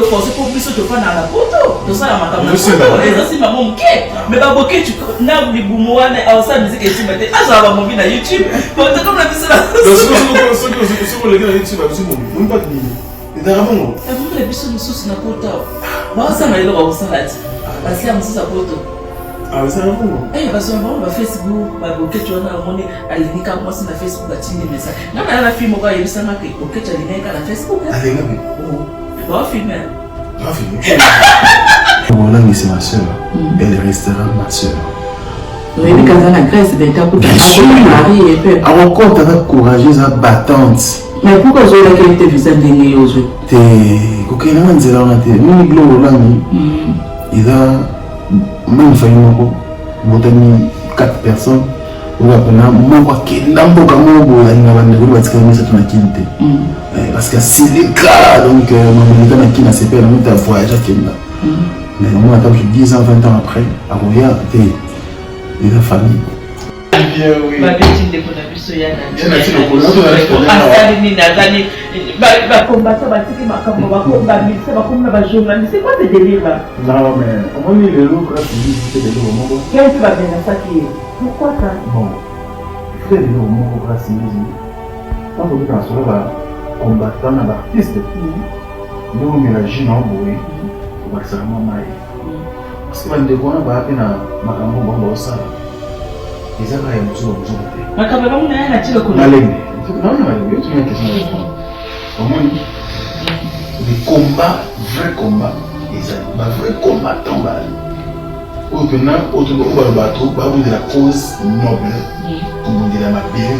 forcé pour plus de faire dans la photo. Tout ça, la maman. Et ça, c'est ma maman. Mais pas beaucoup, tu n'as pas boumouane, à ça, musique et tu m'étais. Ah, ça va mon vie dans YouTube. Bon, c'est comme la musique là. Si vous le gars YouTube, c'est mon pas de vie. Et dans la maman. Et vous, les bisous de sous, n'a pas de temps. Moi, ça m'a dit, on s'en a dit. Parce qu'il y a un sous à photo. Ah, c'est un bon. Eh, parce que on va Facebook, on va bloquer, tu vois, on est à l'unique, moi, c'est la Facebook, on va tirer des messages. Non, mais la fille, moi, il y a eu ça, on a bloqué, tu as l'unique à la Facebook. Ah, les gars, on va filmer. On va filmer. Voilà, mais c'est ma soeur. Elle restera ma soeur. Oui, mais quand on a Grèce, ben, t'as beaucoup de mari. Alors, quand t'as courageuse, battante. Mais pourquoi je veux qu'elle te vise à dénier aux yeux? T'es. Coquin, on dit là, on a été. Nous, nous, il a. Même si on a 4 personnes, on a parce que c'est le cas, donc on a fait un voyage à Kenya. Mais on a 10 ans, 20 ans après, à Roya, et la famille. C'est quoi ce délire là? Non, mais comment il est là? C'est des lots. Qu'est-ce que tu vas bien fatiguer? Pourquoi ça? Bon, c'est des lots. Quand on dit qu'on soit combattant à l'artiste, nous on mélange dans le bruit, on va faire un maï. Parce que quand on va appeler ma caméra, on va ça. Les gens qui ont besoin de ma caméra, on a un tir au non, non, tu as une question. Les combats, vrais combats, les vrais combattants, au bateau, de la cause noble, comme on dit la mabille,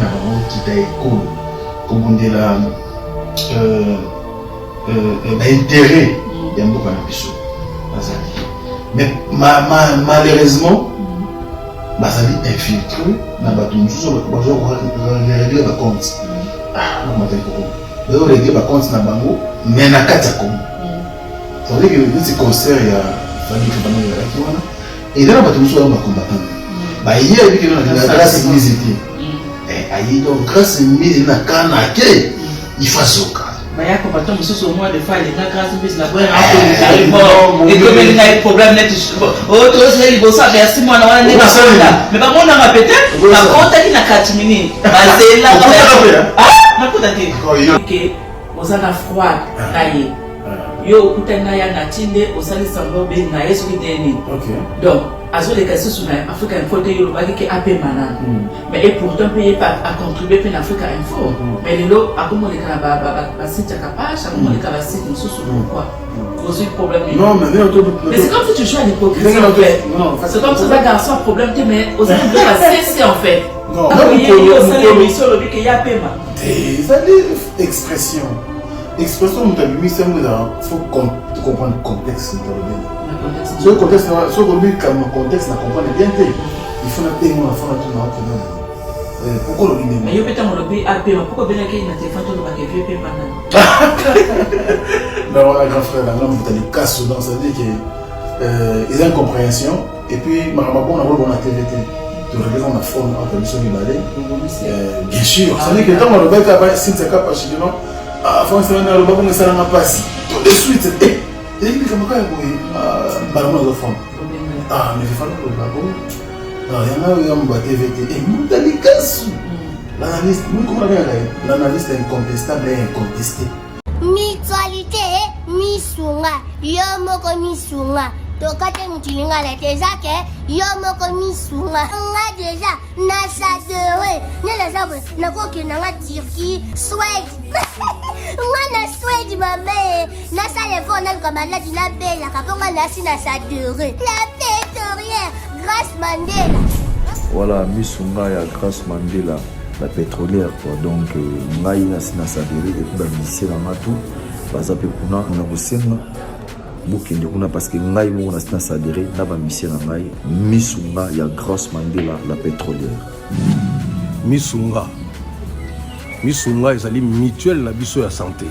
qui t'a école, comme on dit l'intérêt, il y a un peu de mais malheureusement, bazali infiltré na bato mususu bazo régler ba compte on m'a dit ko régler ba compte na bango mais na kati ya Congo ça veut dire que ce concert ya fali que bana ya kiwana et là bato mususu ba combattant ba hier bi que na grâce mise ayi donc grâce mise na kana ke il fasse au cas il y a combattant mususu au moins de faire les grâce mise la bonne et comme il y a un problème net autre chose il bossa merci moi na wana mais pas mon na pété na compte qui na katimini c'est là ah na kuta ti OK bozana froid naye yo kutana ya na tinde osali sango be na yesu kiteni donc azo les cas sous na Africa Info te yo baki ke AP mana mais et pourtant payer pas à contribuer pour Africa Info mais lelo akomo le kana ba site kapasha akomo le kana site mususu pourquoi cause problème non mais c'est comme si tu joues à l'hypocrisie en fait c'est comme si un garçon a problème mais aux autres de la cesser en fait non il y a une émission le que y a paiement des expressions expression de mission il faut comprendre le contexte de ce contexte ce contexte n'a comprendre bien il faut la payer mon enfant tout le monde pourquoi le mais il peut-être le payer à payer pourquoi bien qu'il n'a téléphone tout le monde qui fait paiement non la grand frère là vous avez casse dedans ça veut dire que ils ont incompréhension et puis ma maman on a vu la TVT tu regardes on a fond en télévision du balai bien sûr ça veut dire que quand on le bec à si c'est capable chez nous ah franchement on a le bec on ça n'a pas si tout de suite et il dit comme quoi balama za fond ah mais il faut le babo non il y a un TVT et nous t'as les casse l'analyste nous comment l'analyste est incontestable et incontesté mutualité misunga yo moko misunga tokate mutilinga la tezake yo moko misunga nga déjà na sadere nela sabe na koke na nga Turquie Suède nga na Suède mabe na sale fona comme la dina bella kaponga na sina sadere la pétrolière Grâce Mandela voilà misunga ya Grâce Mandela la pétrolière quoi donc ngai na sina sadere et puis ba ministère na tout baza pe kuna na kosenga bokende kuna parce que ngai mo na sina sadere na ba ministère na ngai misunga ya Grâce Mandela la pétrolière misunga ezali mutuelle na biso ya santé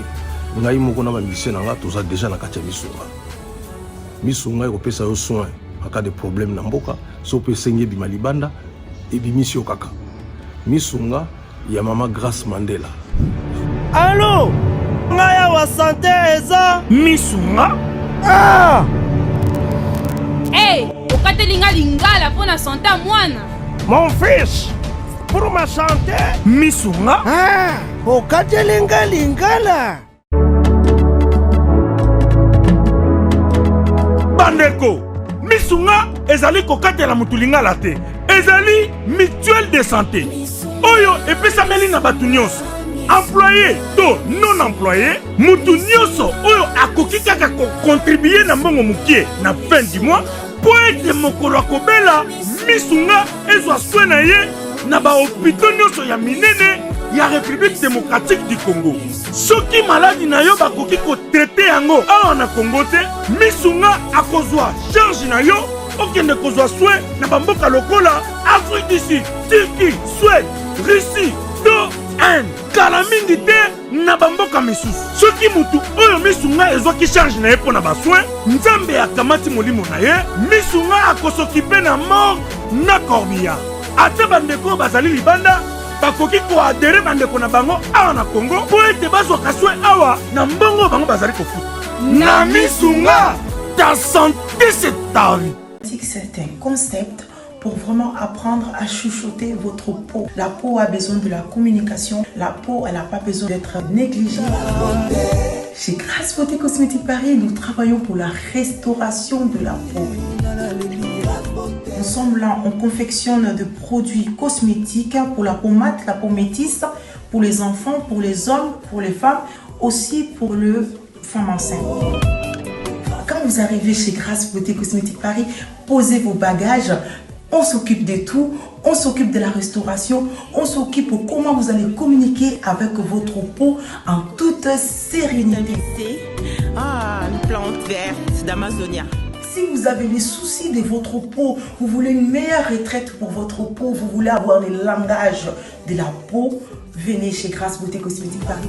ngai moko na ba ministère na nga toza déjà na kati ya misunga ekopesa yo soin en cas de problème na mboka so pe sengi bima libanda et bimisio kaka misunga ya mama Grâce Mandela. Allô nanga wa santé eza misunga. Ah! Hey, okatelinga lingala pour la santé mwana. Mon fils, pour ma santé, misunga. Ah, okatelinga lingala. Bandeko, misunga ezali kokatela mutu lingala te. Ezali mutuelle de santé. Oyo epesameli na batu nyonso. Employé to non employé, mutu nyonso oyo akoki kaka contribuer na mbongo mukie na fin du mois po ete mokolo akobela misunga ezwa soin na ye na ba hôpitaux nyonso ya minene ya République démocratique du Congo. Soki maladi na yo bakoki ko traiter yango awa na Congo te, misunga akozwa charge na yo okende kozwa soin na bamboka lokola Afrique du Sud, Turquie, Suède, Russie, to Inde. Kala mingi te na bamboka misusu. Soki mutu oyo misunga ezwaki charge na ye pona basoin, nzambe akamati molimo na ye, misunga akosokipe na mort na corbillard. Ate bandeko bazali libanda bakoki koadere bandeko na bango awa na Congo po ete bazwaka soin awa na mbongo bango bazali kofuta. Na misunga, ta santé c'est ta vie. C'est un concept pour vraiment apprendre à chuchoter votre peau. La peau a besoin de la communication. La peau, elle n'a pas besoin d'être négligée. Chez Grasse Beauté Cosmétique Paris, nous travaillons pour la restauration de la peau. Nous sommes là, on confectionne des produits cosmétiques pour la peau mate, la peau métisse, pour les enfants, pour les hommes, pour les femmes, aussi pour les femmes enceintes. Quand vous arrivez chez Grasse Beauté Cosmétique Paris, posez vos bagages. On s'occupe de tout, on s'occupe de la restauration, on s'occupe de comment vous allez communiquer avec votre peau en toute sérénité. Ah, une plante verte d'Amazonia. Si vous avez les soucis de votre peau, vous voulez une meilleure retraite pour votre peau, vous voulez avoir le langage de la peau, venez chez Grasse Beauté Cosmétique Paris.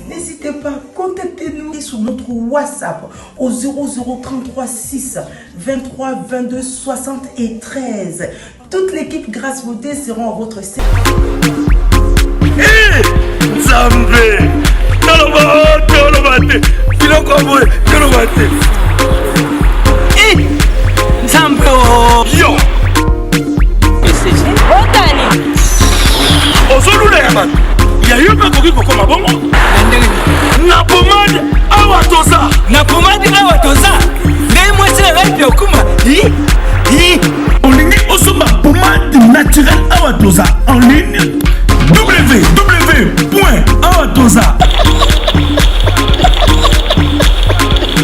N'hésitez pas, contactez-nous sur notre WhatsApp au 0033 6 23 22 73. Toute l'équipe Grasse Beauté sera à votre service. Hé, Zambé, Tolobate, Kilokoboy, Tolobate. Hé, Zambé, yo. Otani. Ozolula yaman. Ya yo pa koki kokoma bongo. Na pomade awa toza. Na pomade awa toza. Ngai mwasi na ngai okuma. Olingi osomba pomade naturelle awa toza en ligne. www.awatoza.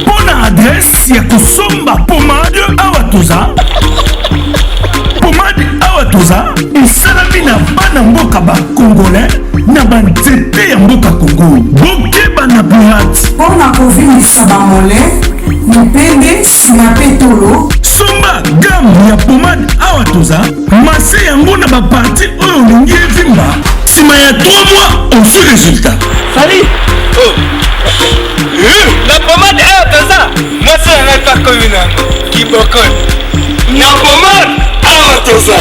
Pona adresse ya kosomba pomade awa toza. Pomade awa toza esalami na bana mboka ba congolais na banzete ya mboka Congo. Bokeba na pirate pona kovimisa bamole mipende na petolo. Somba gamme ya pomade awa toza mase yango na baparti oyo olingi evimba. Sima ya 3 mois on fait résultat. Salut. Oh. La pomade awa toza mwasi na ngai pa komina kiboko. Na pomade awa toza.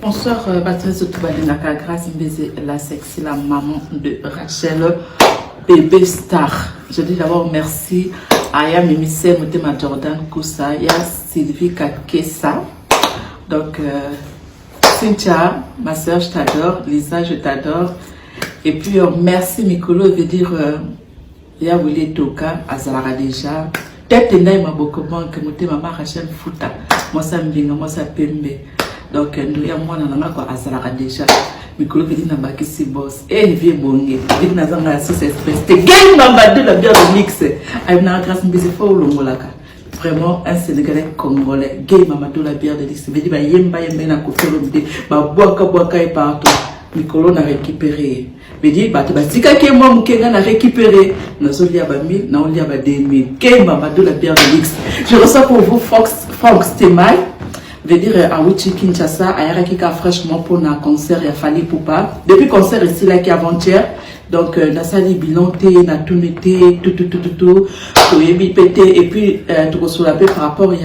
Bonsoir, Patrice Toubalinaka, Grace Mbeze, la sexy, la maman de Rachel, bébé star. Je dis d'abord merci à Aya Mimise, Moutema Jordan Koussa, Ya Sylvie Kakessa. Donc, Cynthia, ma soeur, je t'adore. Lisa, je t'adore. Et puis, merci Mikolo, veut dire, Ya Wile Toka, Azalara déjà. Peut-être que ma beaucoup que Moutema Rachel Fouta. Moi, ça me vient, moi, ça pembe. Donc, nous avons azalaka déjà. Mikolo vedi na bakisi boss. Eh, vie bonge. Vedi na zanga sauce express. Te gagne mamba de la bière de mix. Aïe na grâce mbisi fo ulongolaka. Vraiment un Sénégalais congolais. Gagne mamba de la bière de mix. Vedi ba yemba na kofelo mde. Ba boaka et partout. Mikolo na récupéré. Vedi ba te basika ke moi mukenga na récupéré. Na solia ba 1000, na olia ba 2000. Gagne mamba de la bière de mix. Je reçois pour vous Fox Temai. Veut dire à Ouchi Kinshasa, à Yarakika fraîchement pour un concert, il a fallu pour pas. Depuis le concert ici, là, qui avant-hier, donc, na sali bilanté, na tout, et puis, tout sur la paix par rapport, il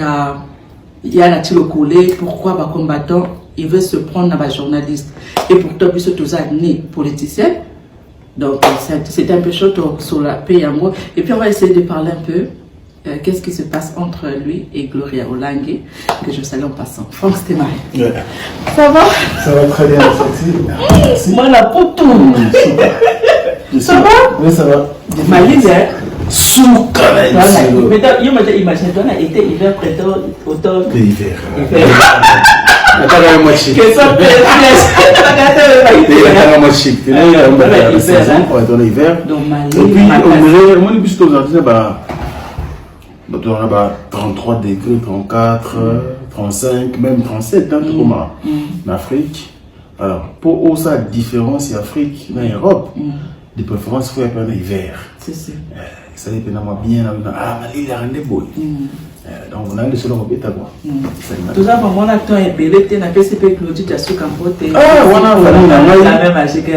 y a la tilo collé, pourquoi, bah, combattant, il veut se prendre dans ma journaliste. Et pourtant, puis surtout ça, né politicien. Donc, c'est un peu chaud sur la paix en gros. Et puis, on va essayer de parler un peu. Qu'est-ce qui se passe entre lui et Gloria Olangue, que je salue en passant. Franck Stémari. Ouais. Ça va? Ça va très bien, merci. Moi, la potou. Ça va? Oui, ça va. Malise, hein? Souka, mais imagine, toi, on a été hiver, printemps, automne. Hiver. Que ça fait hiver. Donc, et puis, on est plus aux Argentins, on a 33 degrés, 34, 35, même 37, hein, comme en Afrique. Alors, pour où ça, différence en Afrique, en Europe, de préférence, il faut appeler l'hiver. C'est ça. Ça dépend bien, il a rendu beau. Donc, on a le seul repère à quoi. Tout ça, pour moi, l'acteur est belé, tu as PCP Claudie, tu as su campoter. Ah, voilà, la même magique.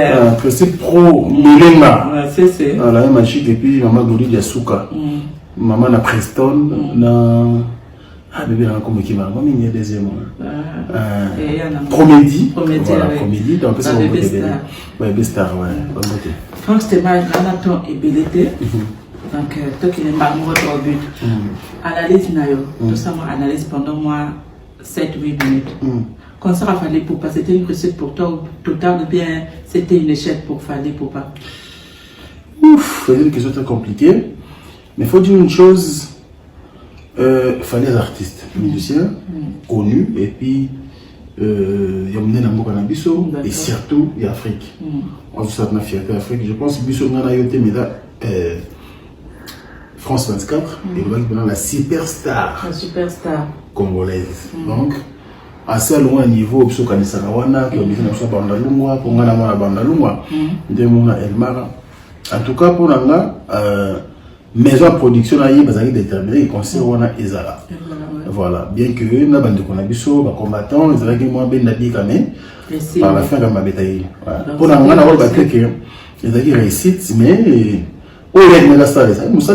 C'est pro, Milenga. C'est la même magique, et puis maman Claudie Yasuka. Maman na Preston, na. Ah, bébé, on a comme qui m'a mis une deuxième. Comédie. Voilà, comédie. Donc, c'est un peu bébé star, ouais. Franck Stémari, l'acteur est belé. Donc, toi qui n'es pas au but. Analyse, tout ça, moi, analyse pendant moi 7-8 minutes. Quand ça a fallu pour pas, c'était une recette pour toi, total, ou bien c'était une échec pour Fallait pour pas? Ouf, c'est une question très compliquée. Mais il faut dire une chose, il fallait des artistes, musiciens, connus, et puis il y a mené dans le Bisso, et surtout l'Afrique. On a vu ça dans la fierté d'Afrique. Je pense que Bisso a été France 24, et la superstar. La superstar congolaise. Donc, assez loin niveau, Bisso Kanisarawana, qui a mis dans le Bandalungwa, pour nga na Bandalungwa, de mon Elmara. En tout cas, pour nga, maison de production ils sont déterminés, ils considèrent Ezala. Voilà, bien que nous avons des combattants, ils ont moins bien d'habits quand même. Par la fin, comme ma bétail. Pour nous, on a rebattu que ils ont réussite, mais oh, il y a la salle, c'est Moussa,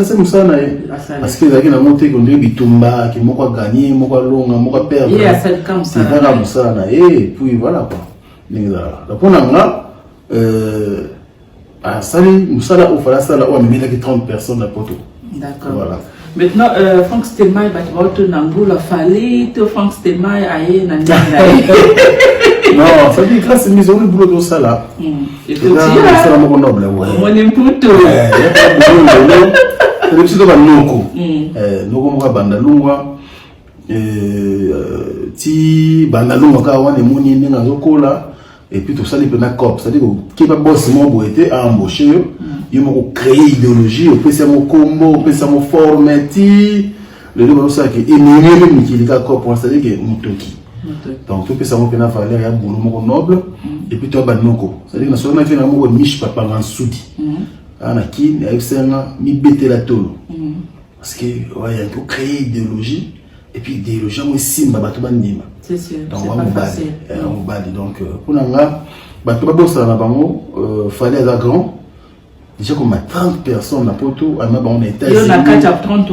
parce qu'ils ont monté qu'on dit Bitumba, qui m'ont gagné, m'ont long, m'ont perdu. Il y a cette comme ça. Et puis voilà quoi. Donc pour nous, ah, salut, Moussa, là, il a mis 30 personnes à Poto. D'accord. Voilà. Maintenant, Franck Stémari, il va te Nangoula, fallait que Franck Stémari aille dans non, ça dit grâce à mes amis, boulot de ça là. Et tout ça, c'est mon noble, ouais. Mon imputo. C'est le petit de Noko. Noko Moka Bandalungwa. Ti Bandalungwa, Kawan et Mouni, Nazokola. Et puis tout ça, il y a un corps. C'est-à-dire que le boss a été embauché, il a créé une idéologie, il a fait un combo, il a fait une forme, le deux ça qui est mieux qui est corps, c'est-à-dire que Mutoki. Donc tout ça, il a fallu un boulot noble, et puis tu as un noko. C'est-à-dire que nous avons fait un miche papa en soudi. On a qui, il y a un bêté la tôle. Parce que, ouais, il a créé une idéologie, et puis l'idéologie, on simba, batubandima. C'est sûr, donc c'est pas facile. Donc pour nous, fallait être grand. Déjà comme 30 personnes à Poto, on était il y a 30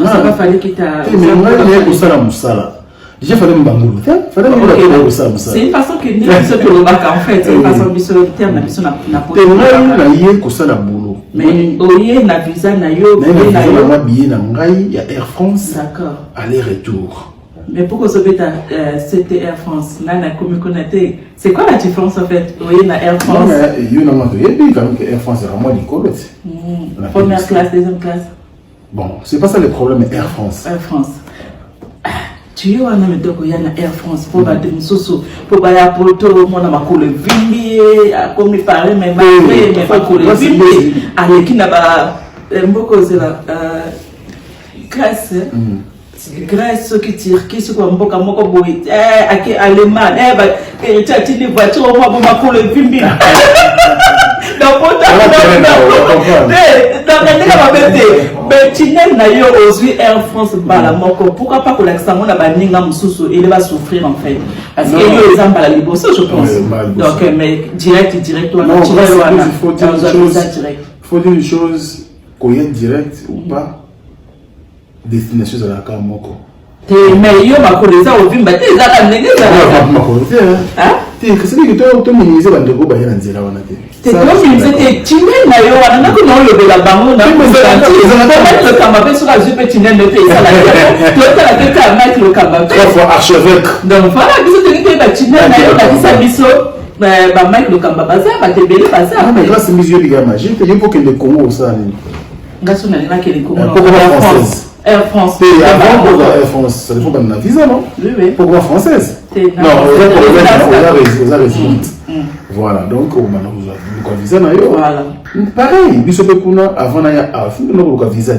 ça va falloir qu'il t'a déjà fallait me bangoulou. C'est une façon que nous sommes sur le bac en fait. C'est une façon de se le terme na biso na Poto. Mais oye na visa na yo, na billet na ngai, il y a Air France. D'accord. Aller-retour. Mais pourquoi c'était Air France? C'est quoi la différence en fait? Oui, na Air France. Air France est vraiment l'école. Première classe, deuxième classe. Bon, c'est pas ça le problème, Air France. Air France. Tu es un homme de Air France pour battre une soso, pour battre un poteau, mon ami a collé vimbi, comme il parlait, mais pas collé vimbi. Allez, qui n'a pas beaucoup de la Grèce. Grèce qui tire, qui se voit beaucoup à boy, allemand, et tu as dit voiture, moi, pour ma collé vimbi. Mais tu n'as pas osé Air France pourquoi pas que l'accent on a banni il va souffrir en fait parce qu'il y a des emballés je pense donc mais direct il faut dire une chose qu'on y est direct ou pas destination à la Kamoko mais yo makoleza ovimba te ezaka ndenge ezalaka makoleza te c'est que to minimiser bandeko bayela nzela wana te te to minimiser te tindel na yo wana ndako na olobela bango na le kamba pe soka zwe pe tindel ne te esala to tala te ka Mike le kamba trois fois archevêque donc voilà biso te ngi ba tindel na yo bakisa biso ba Mike le kamba baza ba te bele baza mais grâce musée biga magique il faut que le Congo ça ngaso na lina ke le Congo Air France. Avant, pour Air France, ça dépend pas de la visa, non? Oui. Pourquoi française? Non, vous avez raison. Voilà, donc, on a un visa. Voilà. Pareil, il se peut qu'on a avant d'aller à fond, on a un visa.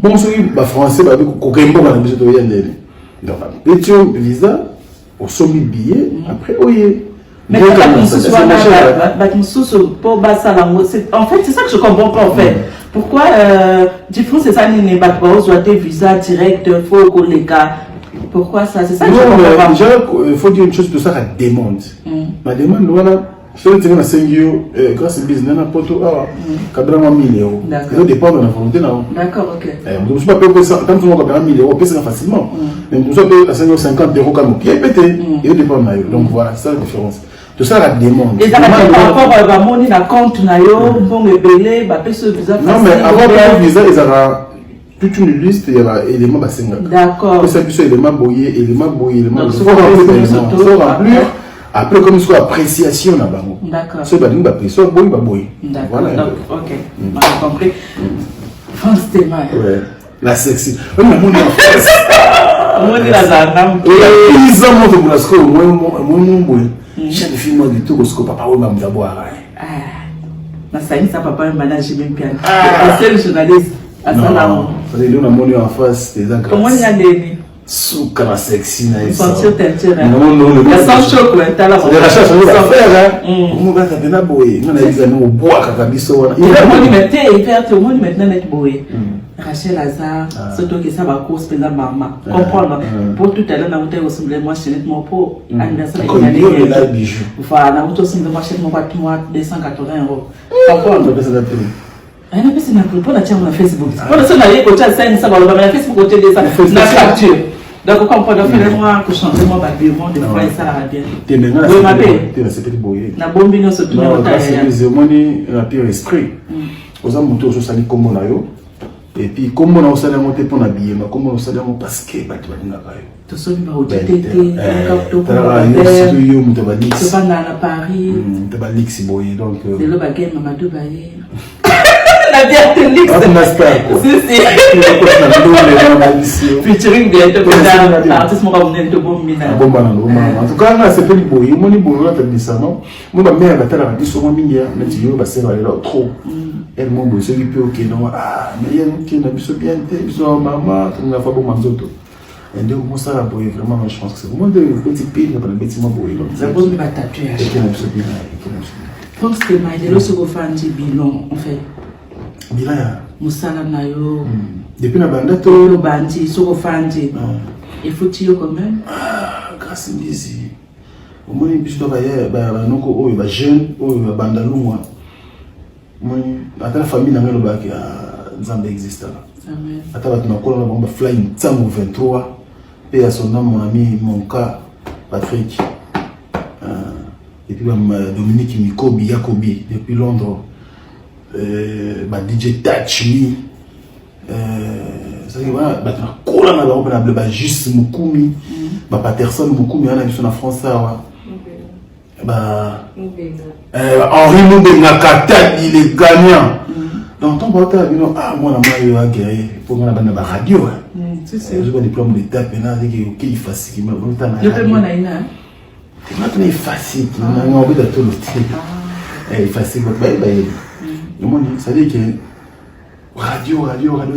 Bon, si vous êtes français, vous avez un visa. Donc, petit visa, au sommet billet, après, oui. Mais quand en fait, c'est ça que je comprends pas en fait. Pourquoi différence c'est ça n'est pas soit des visas directs, faut que les cas. Pourquoi ça? C'est ça que je comprends pas. Déjà, il faut dire une chose de ça, la demande. La demande, voilà. Je vais te dire, c'est grâce au business, n'importe où, cadre 1000 euros. Ça dépend de la volonté. D'accord, ok. Je ne sais pas payer ça, tant que tu as 1000 euros, payer ça facilement. Mais tu dois payer 50 euros comme pied pété. Il dépend de eux. Donc voilà, c'est ça la différence. Tout ça la demande. Et ça par rapport à mon compte, bon, belé, ce visa. Non, mais avant le visa, ils ont toute une liste, il y a des éléments bassinga. D'accord. Ça, c'est éléments boyés, éléments boyés, éléments boyés. Il faut remplir. Après, comme il faut appréciation là-bas. D'accord. C'est pas une appréciation, boyé. D'accord. Voilà. Ok. On a compris. France Théma. Ouais. La sexy. On a mon enfance. On dit la zandam. Ils ont monté pour la scope, moi, chaque film du tout, parce que papa ou maman d'abord. Na saïn ça papa manage même bien. C'est le journaliste. Non, ça veut dire on a monté en face des agresseurs. Comment il y a des Soukara sexy na isso. Sentir teinture. Non, sans choc ouais, t'as la. C'est rachat sur la faire on va taper na boy. On a dit que nous bois kakabiso wana. Il va monter mettre hyper tout le monde maintenant mettre boy. Rachel Hazard, surtout que ça va course pendant maman. Comprendre. Pour tout à l'heure na hôtel aussi moi chez mon pot anniversaire de la bijou. Voilà, na hôtel aussi moi chez mon boîte moi 280 €. Comprendre. Ah non, mais c'est ma pour la tienne na Facebook. Pour ça na yeko cha sign ça va le na Facebook côté de ça. Na facture. Donc, on comprend moi que changer mon bâtiment de fois ça la bien. Tu m'as m'appelle. Tu c'est petit boyer. Na bombi no surtout na c'est moni la pire esprit. Aux amonteurs je sali comme na yo. Et puis comme on a sali monter pour habiller, mais comme on sali parce que batu badinga kayo. To so ba hotete, to yo mutabali. To ba na Paris. Mutabali si boyer donc de lo bagay Mamadou Baye. La bière Lix. Featuring bientôt artiste mon ramener de bon mina. Bon en tout cas là c'est pas du boy. Mon ni boy là t'as ça non. Moi ma mère battait la radio sur mon mini mais tu veux passer là trop. Elle mon boy celui plus OK non mais il y a qui na biso bien biso maman tu n'a pas bon manzoto. Et donc moi ça la boy vraiment je pense que c'est vraiment de petit pays dans le bâtiment boy. Ça pose pas tatouage. Et qui n'a biso bien. Pense que mais le second fan du bilan en fait. Bila musala na yo depuis na banda to lo bandi soko fandi il faut tirer quand même grâce bizi au moins biso to ba noko oyo ba jeune oyo ba banda lumwa moi ata la famille na ngelo ba ki nzambe existe là amen ata ba tunakola na bomba flying tsango 23 et à son nom mon ami mon cas Patrick et puis Dominique Mikobi Yakobi depuis Londres. DJ Touch Me ça dit voilà bah cola na ba juste Mukumi ba Patterson Mukumi on a vu sur la France ça bah Henri Moubenga Kata il est gagnant donc ton porta bino moi na moi yo guerrier pour moi na ba radio c'est je vois diplôme d'état pénal OK il facile mais bon temps na moi na ina maintenant il facile on a envie de tout le temps il facile bah ça veut dire que radio,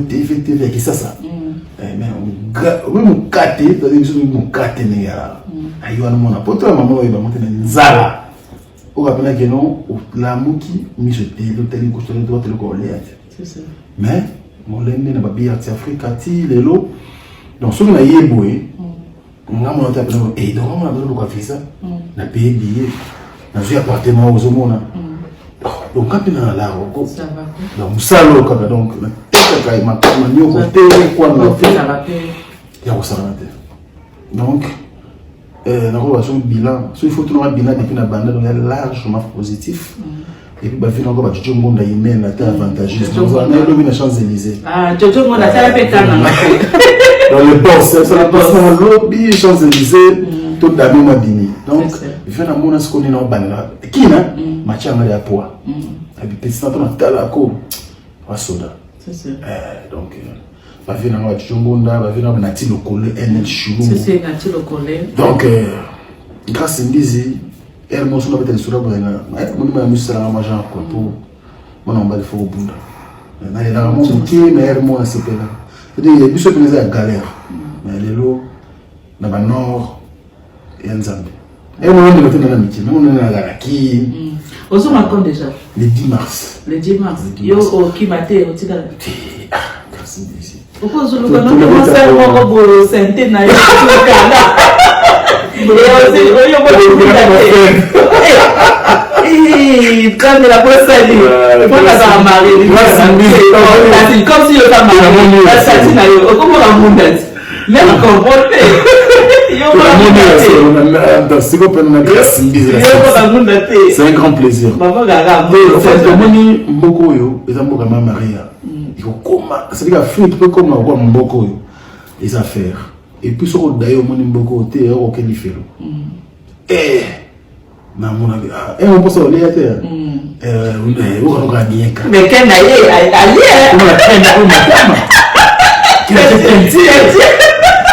TV, qui ça. Mais on gâte, on gâte, aïe, on a pas trop maman, il va monter dans Zara. On rappelle que non, la mouki, mi je t'ai, l'hôtel, le droit de le coller. Mais, mon l'aîné n'a pas bien à Afrique, les lots. Donc, si on a yéboué, on a mon appel, et donc on a besoin de faire ça. On a payé billet, on a joué appartement aux hommes. Donc quand tu es dans la route, donc salo donc la tête ma nyoko télé quoi na fait il y a au salade Donc, dans le bilan, il faut trouver un bilan depuis la bande, donc il est largement positif. Et puis, il y a encore des monde humain, la terre avantageuse. Donc, on a eu Champs-Élysées. Ah, Jojo, on a fait la pétale. Dans le boss, c'est la boss dans le lobby, Champs-Élysées, tout d'abord m'a bini. Donc, il fait un monde à ce qu'on est dans le banana. Qui n'a match à la poids. Et puis, petit temps, on a tel accord. On va soda. C'est ça. Donc, va venir dans le Chongonda, va venir dans le Tilokole, NL Chulou. C'est Nati Lokole. Donc, grâce à Ndizi, elle m'a dit que je vais me faire un peu pour mon embalé au bout. Mais elle a un peu mais elle m'a dit que il y a des choses qui sont galère. Mais elle est là, dans le nord et en Zambie. Et on a dit que c'est l'amitié. On a dit Garaki. Où sont encore déjà? Le 10 mars. Le 10 mars. Yo, qui m'a été au Tigal. Grâce à Ndizi. Pourquoi je ne commence à voir au centenaire? Et aussi, il y a quand la bosse dit, on a marié, comme si on a marié, la satine, comment on a monté, même comprendre. C'est un grand plaisir. Mboko yo, ils ont beaucoup de Maria. Il faut comment, c'est à dire que peut comme avoir Mboko yo, les affaires. Et puis sur d'ailleurs mon Mboko t'es auquel il fait. Eh, na mon avis, on peut se relier à terre. On va bien. Mais quand allez, on va prendre qui a été un petit.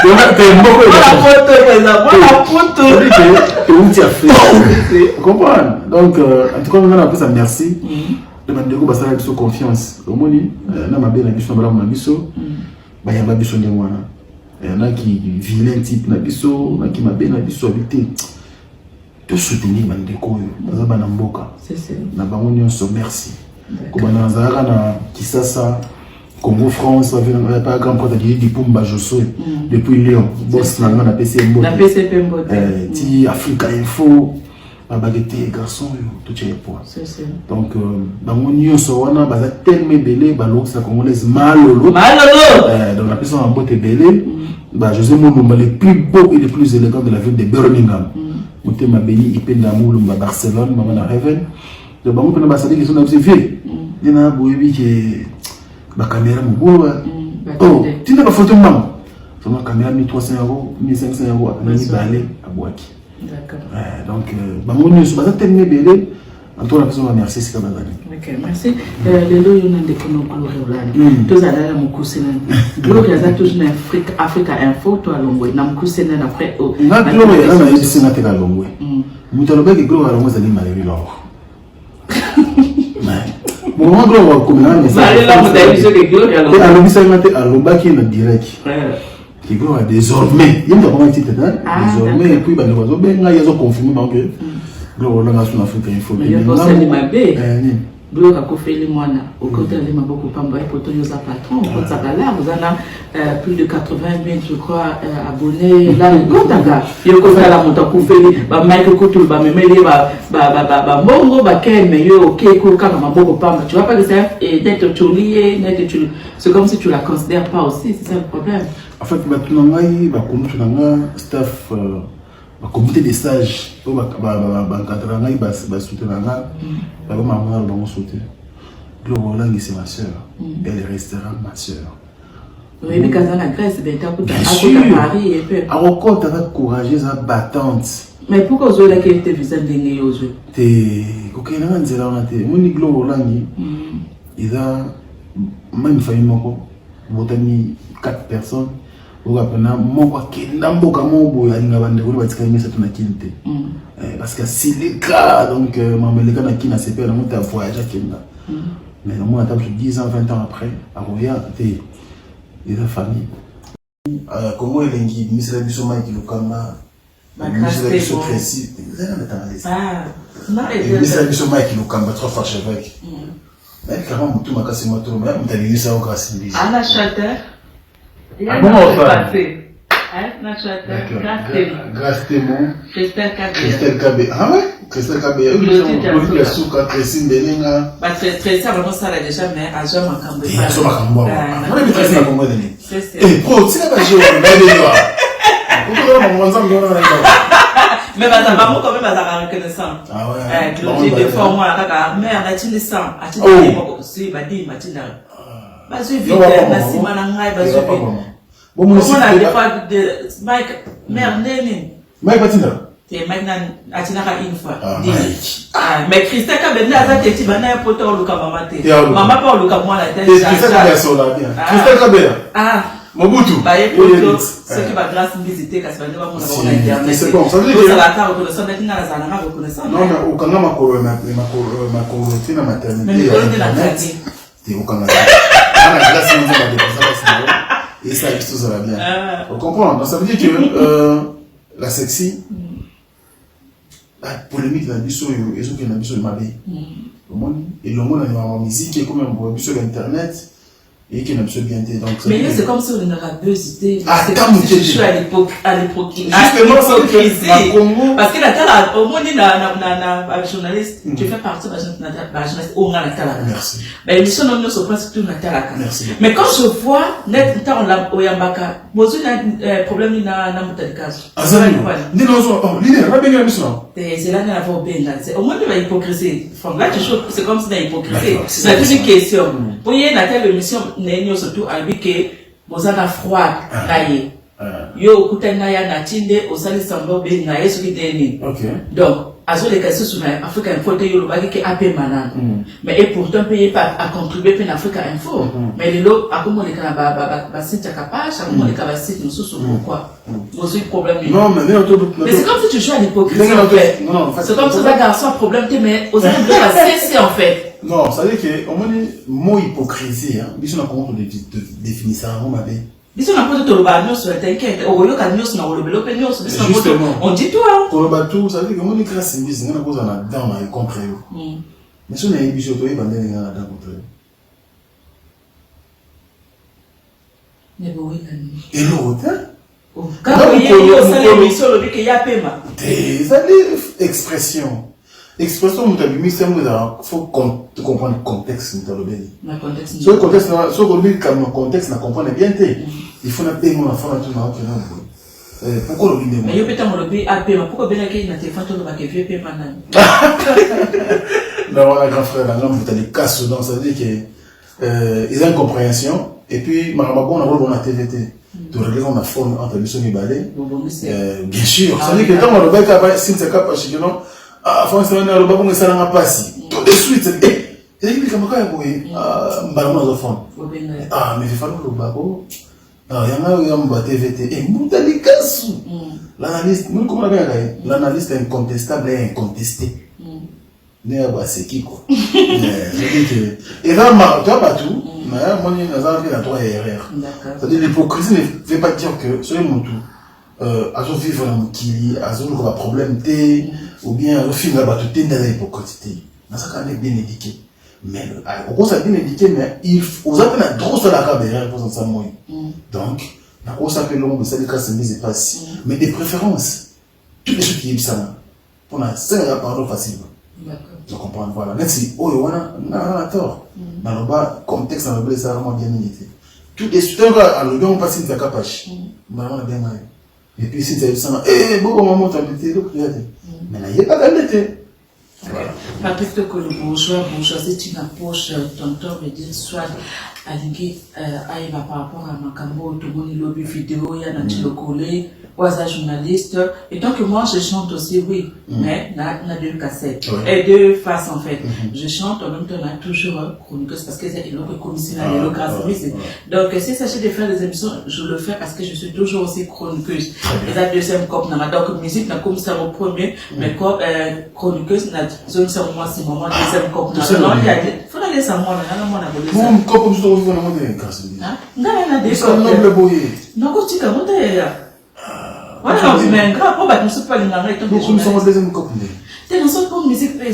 On a beaucoup la photo. Tu as fait. Vous comprenez? Donc, en tout cas, on a appris ça. Merci. Demandez que ça a confiance. Au moins, on a bien la biso, on a biso. Il y a biso de moi. Il y en a qui vilain type na biso, il y en a qui m'a bien la biso habité. Tout soutenir Mandeko, dans un mboka. C'est ça. Na bango so merci. Comme dans Zara na Kisasa. Congo France, on n'a pas grand protégé du Pumba Josso depuis Lyon. Boss, on a PC Mbote. La PCP Mbote. Ti Africa Info, la baguette garçon, tout est pour. Donc, on so wana baza tellement belé, balo ça congolaise malolo. Malolo. Donc la personne en botte belé, bah José Moulumba le plus beau et le plus élégant de la ville de Birmingham. Moté ma béni ipenda Moulumba Barcelone, maman na Heaven. Donc bah on peut pas savoir qu'ils sont observés. Il y en a boébi qui ma caméra mouboua. Oh, tu n'as pas photo de maman. Sur ma caméra 1300 €, 1500 €, on a mis balai à Boaki. D'accord. Donc, mon news, je vais terminer belé. En tout cas, je vous remercie. C'est comme ça. Ok, merci. Les lois, il y a des connotations. Tous à l'heure, mon cousin. Gloire, il y a toujours Africa Info, toi, l'ongwe. N'a mon cousin après. Na gloire, il y a des sénateurs à l'ongwe. Moutalobé, gloire à l'ongwe, ça dit malheureux l'or. Bon, on va communiquer, mais ça. Qui est direct. Qui est désormais. Il y a un petit désormais, et puis, il y a confirmé que Gloire a son Afrique Info. Mais il y a aussi des mabés. Gloire a confirmé moi, au côté de Maboko Pamba, et pour tous nos patrons, pour sa galère, vous en avez plus de 80 000, je crois, abonnés. Là, il y a un la montagne pour faire, Michael Couture, Memeli, Bongo, Ken, mais ok, quand Maboko Pamba, tu vois pas que c'est d'être choulié, c'est comme si tu la considères pas aussi, c'est ça le problème. En fait, staff. Le comité des stages, le c'est ma soeur. Elle restera ma soeur. Oui, mais quand on a Grèce, à Paris et peu. À Rocco, tu as courageuse, battante. Mais pourquoi vous avez été visé de nez aux yeux? T'es coquin, on dit là, on a été. Mon iglo, il a même famille, mon botani 4 personnes. Parce que c'est le cas, donc maman qui n'a pas de voyage à Kenya. Mais moi, 10 ans, 20 ans après, à Roya, t'es la famille. Comment il est qui ministre du Somaï qui le kama, ministre du Somaï précis, vous allez mettre ministre du Somaï qui le kama, 3 fois chevêque. Mais clairement, tout m'a cassé moi tout, mais on t'a dit ça au grâce. À la Châtel. Bon, grâce témoin. Christelle Kabé. Ah ouais? Christelle Kabé. Oui, le souk, Christine Belinga. Très ça, vraiment, ça l'a déjà, mais à Jean Macambé. À Jean Macambé. On est très ça pour moi, Denis. Eh, pro, tu sais pas, je vais Mais maman quand même à reconnaissant. Ah ouais. Claudie des fois moi la mère a dit le sang, a dit si badi matina. Bazu vite na simana ngai bazu vite. Bon moi on a des fois de Mike mère nene. Mike Batina. Et maintenant atina ka une fois. Mais Christelle ka benda za teti bana poto luka mama te. Mama pa luka moi la tête. Christelle ka so la bien. Christelle ka bela. Ah Mobutu. Ceux qui va grâce visiter parce que va mon internet. C'est bon, ça veut dire que ça va reconnaissance d'être dans la zone na reconnaissance. Non mais au Kanga ma communauté na maternité. Mais communauté na maternité. Et au Kanga. Ana grâce nous va déposer ça et ça tout ça va bien. On comprend. Donc ça veut dire que la sexy la polémique dans biso yo ezo que na biso mabe. Et le monde na musique comme on biso sur internet. Et qui n'a bien été. Mais là, c'est comme si on aurait buzzité. C'est comme si je suis à l'époque. Justement, parce que la au moins, na journaliste, tu fais partie de la journaliste, on a la tala. Merci. Mais l'émission, on se prend surtout la tala. Mais quand je vois, net, on l'a, oyambaka, bozu na problème, na moutadikazo. Ah, ça, c'est là, on a pas bien, au moins, de la hypocrisie. Là, c'est comme si la hypocrisie. C'est toute une question. Pour y aller, dans l'émission, Nenyo surtout a vu que bozana froid naye yo kutana ya natinde osali sambo be naye soki deni donc azo les questions sur Africa Info te yo lo baki ke AP manana mais et pourtant payer pas à contribuer pour Africa Info mais les lots a comment les kana ba site capage a comment les ka ba site nous sous pourquoi aussi problème non mais c'est comme si tu joues à l'hypocrisie en fait c'est comme si un garçon problème mais aux autres doit cesser en fait. Non, ça veut dire que au moins mot hypocrisie, hein. Bisous n'a comment de définir ça, on m'avait. Bisous n'a pas de toloba news, t'inquiète. Au lieu qu'à news n'a pas de news, on dit tout hein. Toloba tout, ça veut dire que mon écran c'est business, n'a pas besoin d'en avoir compris. Mais si on a une bisous, toi il va aller dans la compris. Mais bon oui. Et l'autre, hein? Quand vous voyez ça les missions, le but qu'il y a paiement. Des expressions. L'expression mutabimi c'est moi faut comprendre le contexte mutabimi. Le contexte. Sur le contexte, sur le comme le contexte n'a comprendre bien té. Il faut n'appeler mon enfant à tout le monde. Pourquoi le bindé? Mais yo peut-être mon lobby a payé. Pourquoi bien qu'il n'a téléphone tout le monde qui vieux paye pendant. Non voilà grand frère, là on peut aller casse dedans, ça veut dire que ils ont une compréhension et puis marabon on a bon la TVT. De régler on a forme entre les sons et balais. Bien sûr, ça veut dire que tant on le bail capable si c'est capable chez nous. Ah, franchement, on a le babou, ça n'a pas passé. Tout de suite, et il dit, comment il y a un ballon de fond. Ah, mais il faut le babou. Ah, il y a un TVT. Et nous, t'as des cas. L'analyste, nous, comment on a bien l'analyste est incontestable et incontesté. C'est qui, quoi. Et là, tu vois pas tout. Mais moi, il y a un droit à erreur. C'est-à-dire, l'hypocrisie ne veut pas dire que, soyez mon tout. Azo vivre dans qui azo le problème té ou bien le film là-bas tout est dans l'hypocrisie. Dans ça quand est bien éduqué. Mais au gros ça bien éduqué mais il faut appelle un trop sur la caméra pour ça moi. Donc na ko ça fait long ça les cas c'est pas si mais des préférences. Toutes les choses qui ça pour la c'est pardon facilement. D'accord. Tu comprends voilà. Même si oh on a tort. Dans le bas contexte dans le ça vraiment bien éduqué. Tout est tout à l'audio on passe une capache. Vraiment bien mal. Et puis si tu as eu ça, bon, maman, tu as été là, mais là, il n'y a pas d'honnêteté. Patrick, que le bourgeois, c'est une approche, tonton, me dit, soit, aligné, aïe, par rapport à Makambo, tout le monde, lobby vidéo, il y a un collé, ou à journaliste. Et donc, moi, je chante aussi, oui, mais, on a deux cassettes. Et deux faces, en fait. Je chante, en même temps, on a toujours chroniqueuse, parce que c'est une commissionnaire, une grâce. Donc, s'il s'agit de faire des émissions, je le fais parce que je suis toujours aussi chroniqueuse. Et la deuxième cop, donc, musique, n'a comme ça mon premier, mais chroniqueuse, n'a zone sur moi, c'est mon deuxième cop. Non, il y a des, faut aller sans moi, on a volé ça. Mon cop, je dois vous voir, on a des cassettes. Non, on a des cop. Non, quand tu commentes, voilà, mais un grand problème, nous sommes pas les narrés. Nous sommes deuxième cop. T'es dans son comme musique, la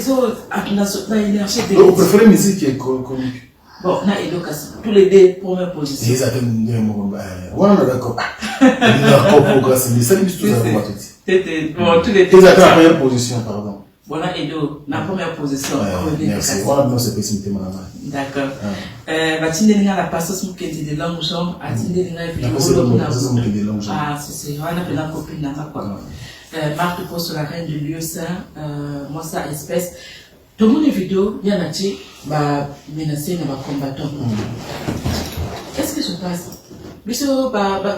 énergie. Vous préférez musique qui est chronique? Bon, on a éducation. Tous les deux, première position. Ils attendent des mots. Ouais, on est d'accord. D'accord, progresser. Mais ça, ils sont tous à vous. Bon, tous les deux. Ils attendent la première position, pardon. Voilà, Edo, la première position. Merci. Voilà, non, c'est possible. D'accord. Batinde la passos mukenti de langue genre, atinde linga et puis ah, c'est on a appelé la copine n'a quoi. Marc pose sur la reine du lieu saint, moi ça espèce. Tout le monde vidéo, il y en a qui va menacer nos combattants. Qu'est-ce qui se passe? Biso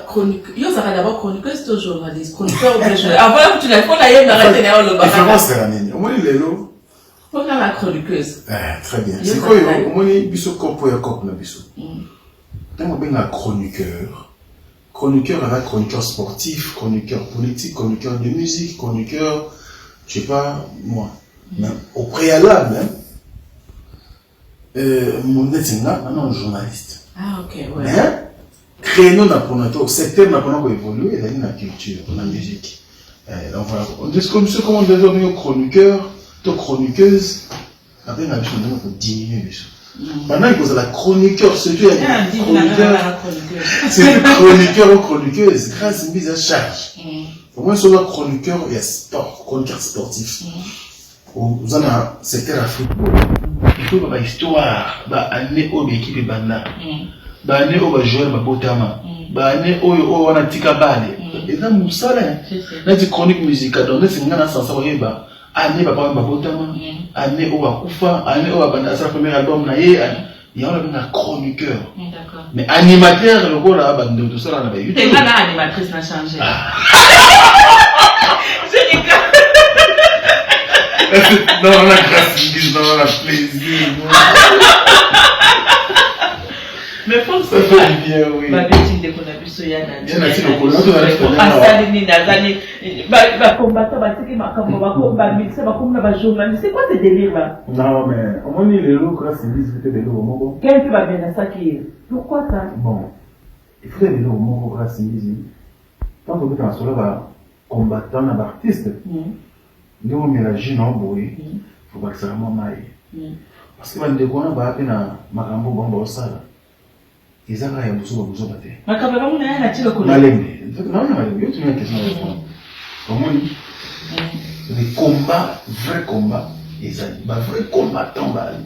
chronique, yo ça va d'abord chroniqueur, c'est journaliste, chroniqueur ou journaliste. Avant tu l'as pas d'ailleurs d'arrêter là le bac. Différence c'est la nini. Au moins il est là. On a la chroniqueuse. Très bien. C'est quoi au moins biso corpo ya corpo na biso. Tant bien la chroniqueur. Chroniqueur avec chroniqueur sportif, chroniqueur politique, chroniqueur de musique, chroniqueur, je sais pas moi. Mais au préalable, mon détenant, maintenant journaliste. Ah ok, ouais. Mais créneau n'a pas notre secteur n'a pas évolué, il y a une culture, la musique. Donc voilà, on dit comme ça, comment on devient chroniqueur, chroniqueuse, après on a besoin de diminuer les choses. Maintenant il pose la chroniqueur, c'est tout c'est chroniqueur ou chroniqueuse, grâce à une mise à charge. Au moins sur le chroniqueur, il y a sport, chroniqueur sportif. Vous avez un secteur à football. Il faut une histoire, année où l'équipe est banda, année où les joueurs sont botama, année où on a tika bale. Et là, nous savons, là, c'est chronique musicale. Donc, c'est une sens où il y a année papa botama, année où on kufa, année où on a sa premier album na ye, il y a un chroniqueur. Mais animateur, le rôle là, de tout ça là, on a eu. C'est pas l'animatrice n'a changé. Non, la grâce, non, la plaisir. Mais pour ça, bien, oui. Ma petite déconnaissance, il y a un bien assez le colon, on a dit qu'on c'est quoi ce délire là? Non, mais au moins, il est là, grâce à l'histoire de l'eau. Quel va bien à ça qui est? Pourquoi ça? Bon, il faut aller au monde grâce à l'histoire. Tant que vous êtes en solo, combattant, un artiste. Nous on mélange non boy, faut pas que ça vraiment maille. Parce que quand on va appeler na makambo bomba osala, ils ont rien besoin de battre. Makambo bomba na na tilo kola. Malembe, non non malembe, tu m'as question à répondre. Comment dit? Les combats, vrai combat, ils ont, vrai combattant bali.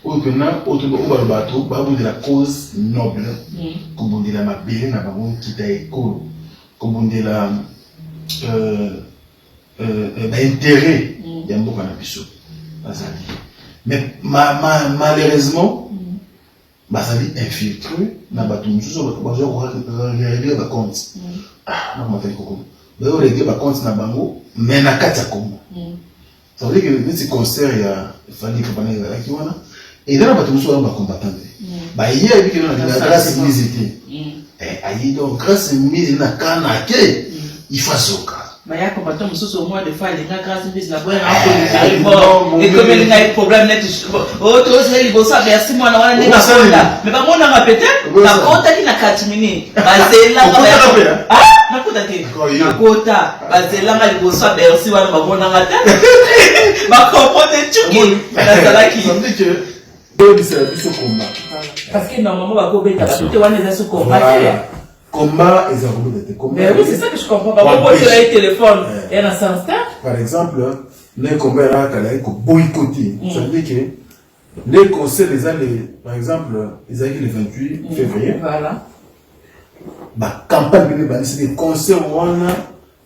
Au final, autour de bateau, babu de la cause noble, comme on dit la mabile na babu qui t'a école, comme on dit la intérêt il y a beaucoup d'ambition. Mais malheureusement, ça dit infiltré dans le bateau. Je vais régler le compte. Ah, non, je vais régler le compte dans le bango, mais na kata Congo. Ça veut dire que ce concert, il fallait que je fasse qui voilà. Et dans le bateau, je vais combattre. Il y a eu la grâce musicale. Et donc, grâce musicale, il faut ça. Mais il y a combattant au moins des fois, les gars, grâce à la bonne et comme il y a un problème, oh, tu sais, il faut ça, merci, moi, on a un état. Mais pas moi, on a peut-être, la quota qui n'a qu'à terminer. C'est là, ah, la quota qui la quota, c'est là, il faut ça, merci, on a un état. Ma compote est tout, c'est là qui. Parce que normalement, on va couper ta batute, on est dans ce combat. Combat et ça combat. Mais oui, c'est ça que je comprends pas. Pourquoi tu as un téléphone et un sens? Par exemple, les combats là, il faut boycotter. Ça veut dire que les concerts, par exemple, ils arrivent le 28 février. Voilà. La campagne, c'est des concerts où on a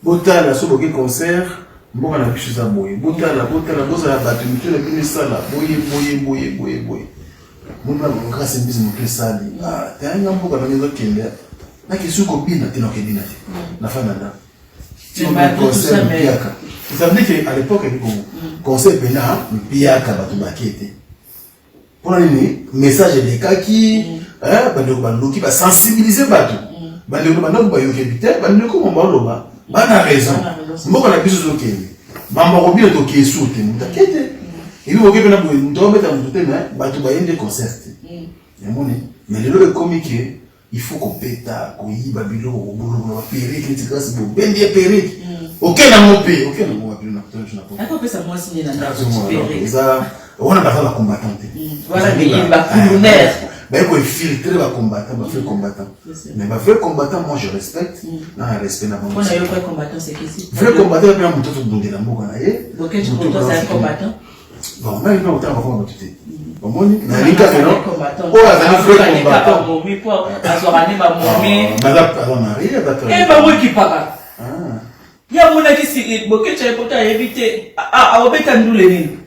Bota la sobo qui concert, bon on a plus ça boye. Bota la battu, tu l'as mis ça là, boye. Mon père grâce à une business que ça dit. Ah, t'es un gars pour la maison qui est là. Na kisu copine t'es non kebina. Na fanana. Tu m'as concert piaka. Ça veut dire qu'à l'époque il y concert pena piaka batu bakete. Pour les message des kaki, bando qui va sensibiliser batu. Bando ba yo kebite, bando ko mo loba. Bana raison. Mboko na biso zokende. Mamba robio to kesu te mutakete. Et puis, on a un bateau de concert. Mais le comique, il faut qu'on pète, qu'on y va, on périque, aucun n'a mon pays, aucun n'a mon pays. On a pas la combattante. Voilà, mais il va culinaire. il faut filtrer les combattants, les combattants. Mais les vrais combattants, moi je respecte. Non, je respecte. On a eu vrai combattant, c'est que si. Vrai combattant, il y a un mouton qui est dans le donc, tu comprends, c'est un combattant. Bon, moi, il y a autant de combattants. Bon, moi, il y a un combattant. Oh, il y a un vrai combattant. Madame Marie, eh, bah, moi qui parle. Il y a mon avis, si Boké, tu as pourtant évité. Ah, on va t'enduler.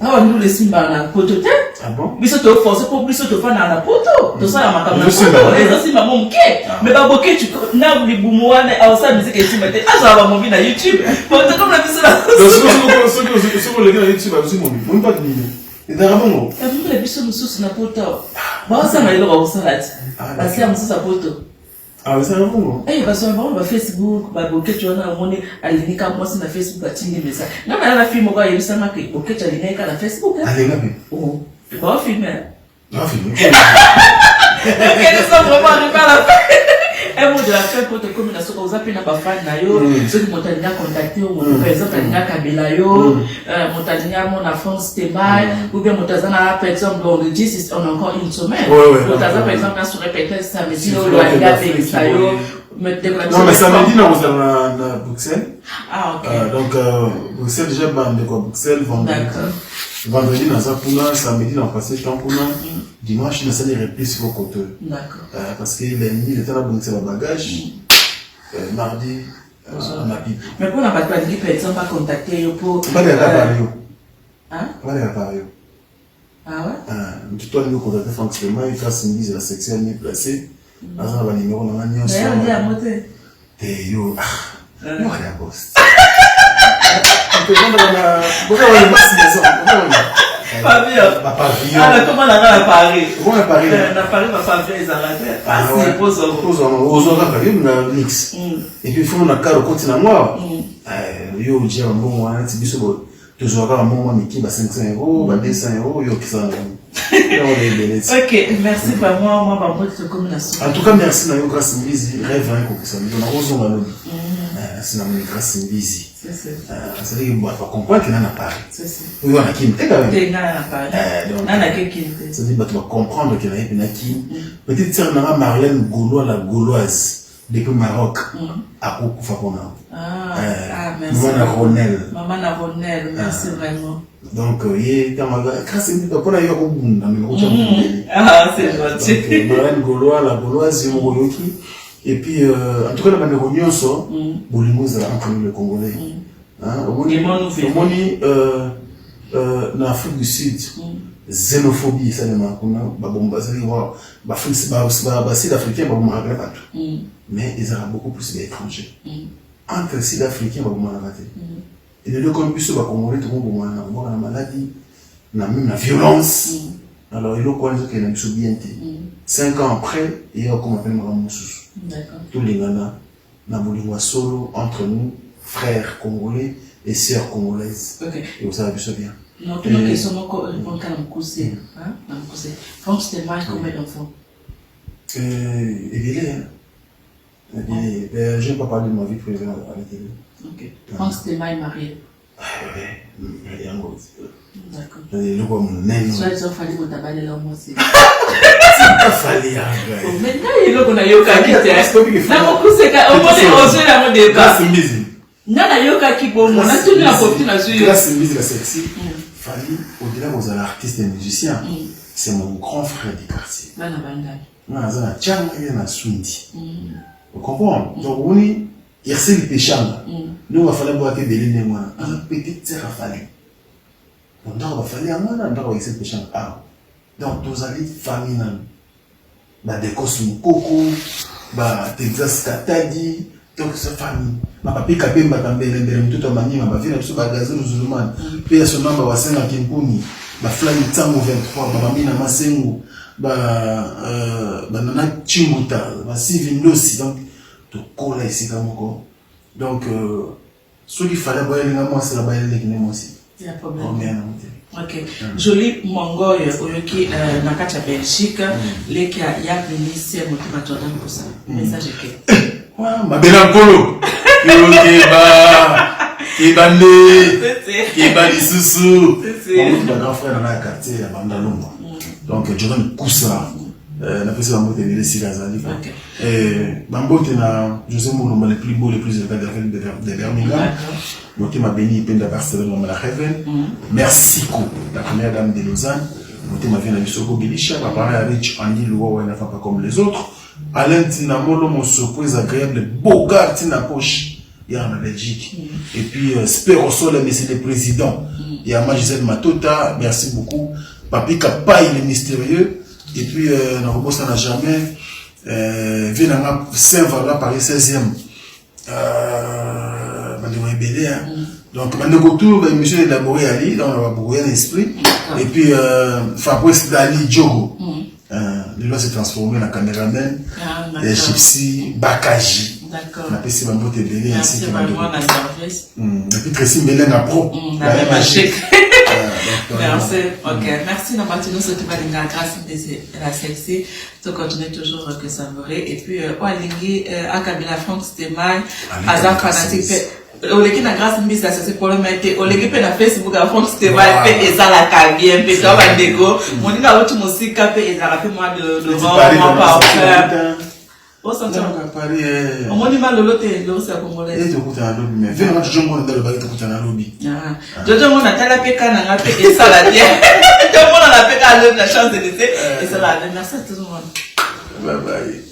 Ah, on nous laisse ma poto. Ah bon? Biso te force pour biso te faire na poto. To ça la makama poto. Les aussi maman mke. Mais ba Boké tu na li bumuane a ça musique et tu mette. Ah ça va mon vie na YouTube. Pour te comme la biso là. Donc les gars YouTube aussi mon vie. Même pas de mini. Et d'abord non. Et vous les biso mususu na poto. Ba ça ma ilo ba salade. Ba ça mususu na poto. Ah, c'est un bon. Eh, parce que on va Facebook, bah Boké tu vois on est à l'inéka moi c'est na Facebook bah tu dis ça. Non mais la fille moi il ça m'a que Boké tu à l'inéka na Facebook. Allez là. Oh. Bon film. Non film. OK, nous sommes vraiment arrivés à la fin. Et moi de la fin pour te communiquer sur vous appelez na ba fan na yo, ceux qui m'ont contacté par exemple na Kabila yo, m'ont mon France Temai ou bien m'ont par exemple on dit on a encore une semaine. Par exemple on se répète samedi au Luanda Pelisayo. Non mais samedi nous allons à Bruxelles. Ah OK. Donc Bruxelles déjà de quoi Bruxelles vendredi. Vendredi dans un pouna, samedi dans passé temps pouna, dimanche dans salle de repli sur le côté. D'accord. Parce que lundi il était là pour le bagage. Mardi on a pipe. Mais pour la bataille qui peut être pas contacter pour pas les appareils. Hein? Pas les appareils. Ah ouais? Tu dois nous contacter Franck Stéman, il fasse une mise à la section mis placée. Dans un numéro dans la nuit. Mais on dit à monter. T'es yo. Non, elle est à poste. On peut prendre la. Pourquoi on est massimisé? Pavillon. Pavillon. Ah, mais comment on a Paris? Comment on a Paris? On a Paris, ma pavillon, ils arrêtent. Ah, c'est pose aux autres pavillons, on a mix. Et puis, il faut qu'on a carreau continent moi. Yo, on dit un bon mois, c'est bien sûr. Toujours un bon mois, mais qui va 500 €, va 200 €, yo, qui s'en Ok, merci pour moi, par votre communication. En tout cas, merci à Grâce Mbizi. Rêve, hein, qu'on s'en dit. On a raison dans l'autre. C'est la Grâce Mbizi. C'est-à-dire qu'il faut comprendre qu'il y en a pas. C'est ça. Oui, on a qui quand même. Il y en a pas. On a qui. C'est-à-dire qu'il faut comprendre qu'il y en a qui. Petite sœur Nara Marlène Gaulois, la Gauloise, depuis Maroc, à Koukoufa-Pona. Merci. Maman Ronel. Maman Ronel, merci vraiment. Donc, il y a grâce à Mbizi, on a eu un boum dans le ah, c'est gentil. Marlène Gaulois, la Gauloise, Yomoyoki. Et puis, en tout cas, la réunion, ça, Boulimouz entre nous, les Congolais. En Afrique du Sud, xénophobie, ça ne m'a pas Sud-Africains, mais ils ont beaucoup plus d'étrangers. Entre Sud-Africains, et les deux comme plus, les Congolais, tout le monde a la maladie, même la violence. Alors, il y a quoi qu'il a bien. 5 ans après, il y a comme appelle Maramoussous. Tous les Ghana, Nabolingwa solo, entre nous, frères congolais et sœurs congolaises. Et vous savez ça bien. Non, tout le monde est sur mon corps, mon cas, mon cousin. Franck Stéman, combien d'enfants? Je n'ai pas parlé de ma vie privée à la télé. Ok. Franck Stéman est marié. D'accord. Soit ils ont fallu au tabac de l'homme aussi. Il fallait maintenant, il y a qu'on a eu qu'à quitter. N'a beaucoup c'est qu'à au moins on se l'a monté pas. Non, n'a eu qu'à qui bon, on a tout la copine à suivre. Grâce Mbizi la sexy. Fallait au-delà de un artiste et musicien. C'est mon grand frère du quartier. Bana banda. Non, ça na tchang et na sundi. Vous comprenez? Donc on est il sait le péchanga. Nous on va falloir boire des lignes moi. Un petit terre fallait. On doit falloir à moi, on doit essayer de péchanga. Ah. Donc, nous allons famille, des cosmos coco, Texas Katadi, donc cette famille. Ma papi Kabemba Tambele, tout à manière, ma vie, ma gazelle musulmane, puis son nom, ma scène à Kimpuni, ma flamme Tango 23, ma mamie na Masengo, nana Chimuta, ma Sivindosi, donc, tout coller ici comme quoi. Donc, ce qu'il fallait, c'est la baille qui n'est pas aussi. Il y a un problème. Ok. Joli Mongoy, Oyoki, Nakacha Belgique, les qui a ministre, Moutima Jordan pour ça. Message que. Ma belle Ankolo. Kebande, Kebali Soussou. On a un grand frère dans la quartier à Bandalomba. Donc, je donne Koussa. On a fait ça dans le télé, les Gazali. Bambote na José Moulomba, les plus beaux, les plus élevés de Birmingham. Moté m'a béni, peine de Barcelone, on m'a la Heaven. Merci, la première dame de Lausanne. Moté m'a venu à Bissoko Bilisha, ma parole à Rich, Andy Loua, elle n'a pas comme les autres. Alain Tinamolo, mon surprise agréable, beau gars, Tina Poche. Il y a en Belgique. Et puis, Spero Sol, monsieur le président. Il y a Magisel Matota, merci beaucoup. Papi Kapaï, le mystérieux. Et puis, on n'a jamais. Venanga Saint-Valentin, Paris 16e. Donc, monsieur élaboré Ali, dans le brouillard d'esprit. Et puis, Fabrice Dali Diogo. Il va se transformer en caméraman. Gypsy Bakaji. D'accord. On a passé ma beauté belé ainsi que ma demande à service. Et puis Tracy Mélène à pro. La même magique. Merci. Ok. Merci Nabatino Sotibalinga. Grâce à la celle-ci. Tu continues toujours que savourer. Et puis, Oalingi, Akabila Franck Stemay, Azar Fanatique. Oleki na grâce mbisa c'est problème était oleki pe na Facebook à France te va pe ezala ka bien pe to ba ndeko moni na otu musika pe ezala pe moi de vraiment pas faire au centre on parler on moni mal lote lo sa congolais et to kuta na lobby mais vraiment je jongo ndalo ba to kuta na lobby je jongo na tala pe kana na pe ezala bien to mona na pe ka na chance de laisser et ça la merci à tout le monde. Bye bye.